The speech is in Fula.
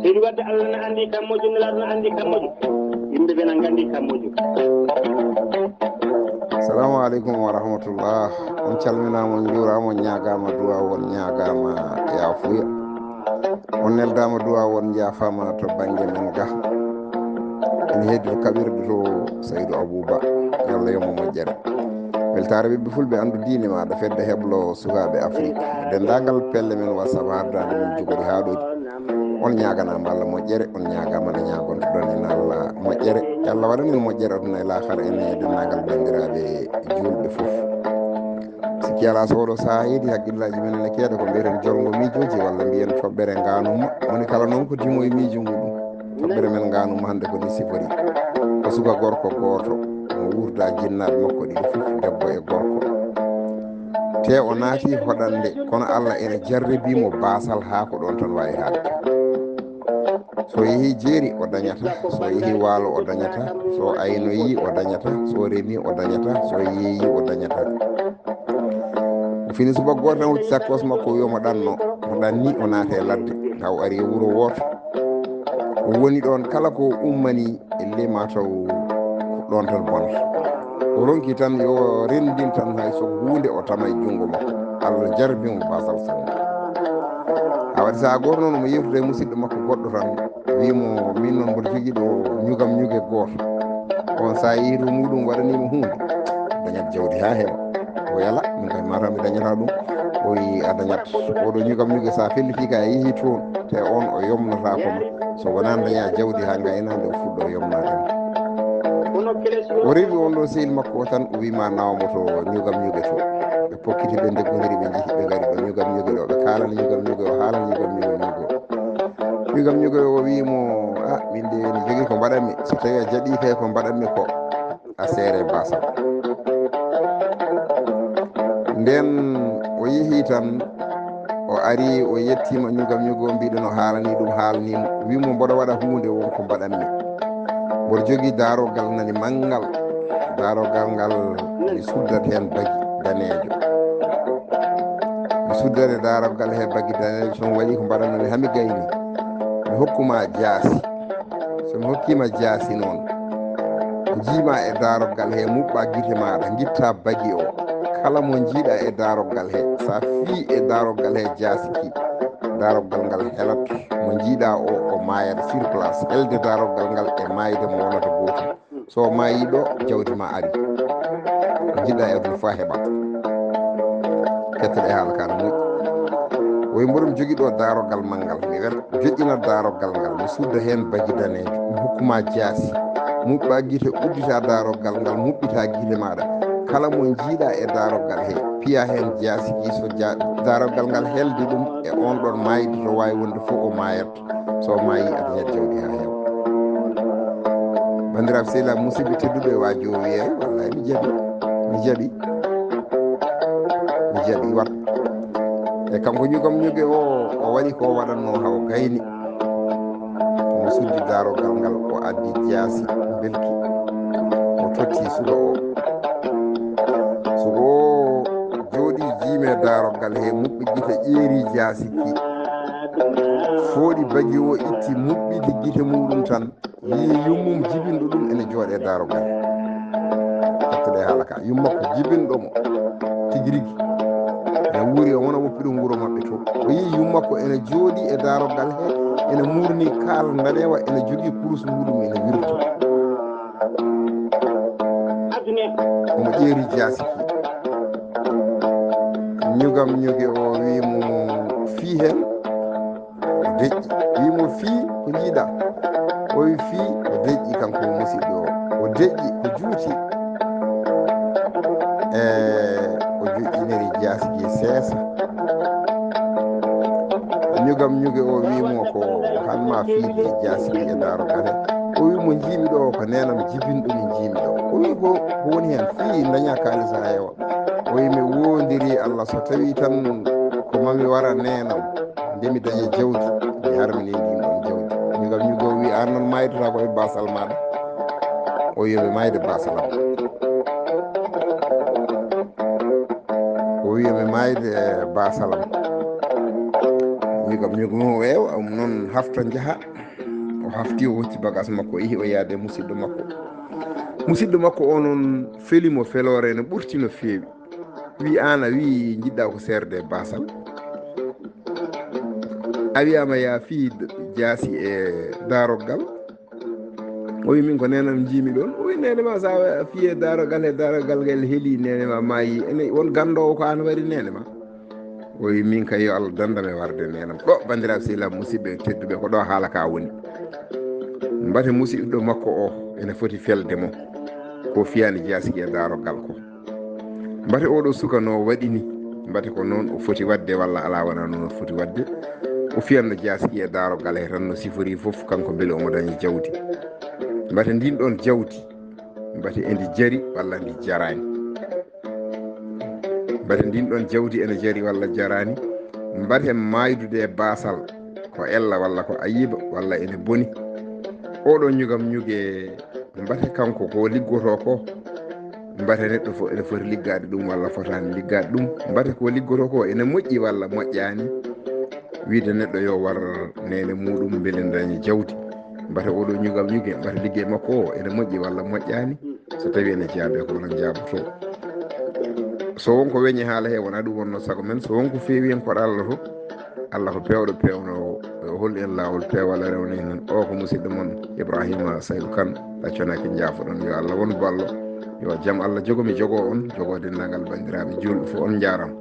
seydi wadde Allah ne andi kam moƴƴo nelaɗo ne andi kam moƴƴo yimɓe ɓe nan gandi kam moƴƴo. Assalamu alaikum wa rahmatullah. On calminama, on juurama, on ñagama duwa, on ñagama yafuya, on neldama duwa, on jafama to banggue men ga. ene heddi to kaɓirɗe to Saydou Abouba, Allah yomo moƴƴere. weltare ɓiɓɓe fulɓe andu diine maɗa fedde heblo sukaɓe Afrique dendagal pelle men WhatsApp hardade min jogori haɗoji. on ñaganama Allah moƴƴere, on ñagama nde ñagontoɗon en Allah moƴƴere. Allah waɗanen moƴƴere aduna e lahara ene dennagal bandiraɓe julɓe foof. sikki ala so oɗo saaha heedi haqqillaji men ene keeda ko mbiyeten jolgo miijoji walla mbiyen toɓɓere ganuma. woni kala noon ko dimo e miijo muɗum. toɓɓere men ganuma hande ko ni sifori ko suka gorko goto mo wurda jinnaɓe makko ɗiɗi fof, debbo e gorko. te o naati hoɗande kono Allah ene jarribimo basal ha ko ɗon tan wawi hadde. so yeehi jeeri o dañata, so yeehi waalo o dañata, so aynoyi o dañata, so remi o dañata, so yeeyi o dañata. o fini suba goto tan wucci sakkos makko wiyoma ɗanno mo ɗanni o naate ladde taw ari e wuuro woto. o woni ɗon kala ko ummani e lema taw ɗon tan bonta. o ronki tan yo rendin tan hay so hunde o tama e junngo makko. Allah jarbimo basal sanne. ha waɗi saha goto noon omo yewtude e musidɗo makko goɗɗo tan wimo min noon mboɗo jogui ɗo ñugam ñugue goto. on sa yeehi to muɗum waɗanima hunde dañat jawdi ha heewa. o yala min koye mataw mi dañata ɗum. o wi a dañat oɗo ñugam ñugue sa felliti ka a yeehi toon te on o yomnata koma. so wona daña jawdi ha gaynade o fuɗɗo yomnadema. o rewi on ɗo sehil makko o tan o wima nawmo to ñugam ñugue to. ɓe pokkiti ɓe ndeggodiri ɓe jeehi ɓe gari ɗo ñugam ñugue ɗo ɓe kalana ñugam ñugue o haalana ñugam ñugue ñugam ñugue o wimo a min de mi jogui ko mbaɗanmi, so tawi a jaaɓi kay ko mbaɗanmi ko a seere basal. nden o yeehi tan o ari o yettima ñugam ñugue o mbiɗen o haalani ɗum haalanimo wimo mboɗo waɗa hunde wonko mbaɗanmi. mboɗo jogui darogal nani manggal. darogal ngal mi suddat hen bagi danejo. mi suddade darogal he bagi danejo. somi waɗi ko mbaɗanmi hami gayni mi hokkuma jaasi. somi hokkima jaasi noon jiima e darogal he muɓɓa guite maɗa guitta bagi o. kala mo jiiɗa e darogal he sa fii e darogal he jaasi ki darogal ngal helat mo jiiɗa o mayat sur place. helde darogal ngal e mayde mo wonata gotum. so mayi ɗo jawdi ma ari ko jiɗɗa e aduna fo heɓat. kettoɗe haala kana moƴƴi. woy mboɗom jogui ɗo darogal manggal mi joƴƴina darogal ngal mi sudda hen bagi danejo mi hokkuma jaasi muɓɓa guite uddita darogal ngal muɓɓita guite maɗa. kala mo jiiɗa e darogal he piya hen jaasi ki. so darogal ngal helde ɗum e on ɗon mayde to wawi wonde fof o mayat. so mayi adañat jawdi ha heewa. bandiraɓe sehilaɓe musidɓe tedduɓe waji o wiye wallay mi jaaɓi wat. e kanko ñugam ñugue o waɗi ko waɗanno haw gayni. omo suddi darogal ngal o addi jaasi belki o totti suga o. suga o jooɗi jiime darogal he muɓɓi guite ƴeeri jaasi ki fooɗi bagi o itti muɓɓidi guite muɗum tan yi yummum jibinɗo ɗum ene jooɗe darogal. kettoɗe haala ka yummakko jibinɗomo tigui rigui ene wuuri o wona woppi ɗum wuuro mabɓe to. o yi yummakko ene jooɗi e darogal he ene murni kaal ndanewa ene jogui kurus muɗum ene wirta. omo ƴeeri jaasi ki. ñugam ñugue o wimo fii hen o deƴƴi. wimo fii ko jiiɗa. o wi fii o deƴƴi kanko musidɗo o deƴƴi ko juuti o joƴƴiniri jaasi ki seesa. ñugam ñugue o wimo ko hanma fiide jaasi ki e darogal he. o wi mo jiimi ɗo ko nenam jibinɗomi jiimi ɗo. o wi ko woni hen fii daña kalis ha heewa. o wi mi wondiri Allah so tawi tan ko mami wara nenam ndemi daña jawdi mi harmini ndin ɗon jawdi. ñugam ñugue o wi an noon maydata ko e basal maɗa. o yomi mayde basalam. o wiyami mayde basalam ñigam ñugumo weewa noon hafta jaaha o hafti o hocci bagage makko o yehi o yaade musidɗo makko o noon felimo felore no ɓurti no feewi wi an a wi jiɗɗa ko serde basal a wiyama ya fi jaasi e daroggal o wi min ko nenam jiimi ɗon o wi nenema sa fiye darogal ngel heeli nenema maayi ene won gandowo ko an waɗi nenema o wi min kay yo Allah dandam e warde nenam ɗo bandiraɓe sehilab musidɓe tedduɓe ko ɗo haala ka woni mbate musidɗo makko o ene foti felde mo ko fiyani jasiki e darogal ko mbate oɗo sukano waɗini mbate ko noon o foti wadde walla ala wona noon o foti wadde o fiyanno jasiki e darogal he tan no sifori foof kanko beele omo dañi jawdi mbate ndin ɗon jawdi mbate endi jari walla ndi jarani mbate ndin ɗon jawdi ene jari walla jarani mbate maydude e basal ko ella walla ko ayiba walla ene boni oɗo ñugam ñuge mbate kanko ko liggoto ko mbate neɗɗo fof ene foti liggade ɗum walla fotani liggade ɗum mbate ko liggoto ko ene moƴƴi walla moƴƴani wiide neɗɗo yo war nene muɗum beele dañi jawdi mbate oɗo ñugam ñuge mbate liggey makko o ene moƴƴi walla moƴƴani so tawi ene jaabe ko wona jaaboto so wonko weñi haala he wona ɗum wonno sago men so wonko feewi hen koɗo Allah to Allah ko pewɗo pewno o holli en lawol pewal rewne hen o ko musidɗo moon Ibrahima Saydou Kane ɗaccanaki jaafoɗon yo Allah won ballo yo jaam Allah jogomi jogo on jogo dendagal bandiraɓe julɓe fof on jarama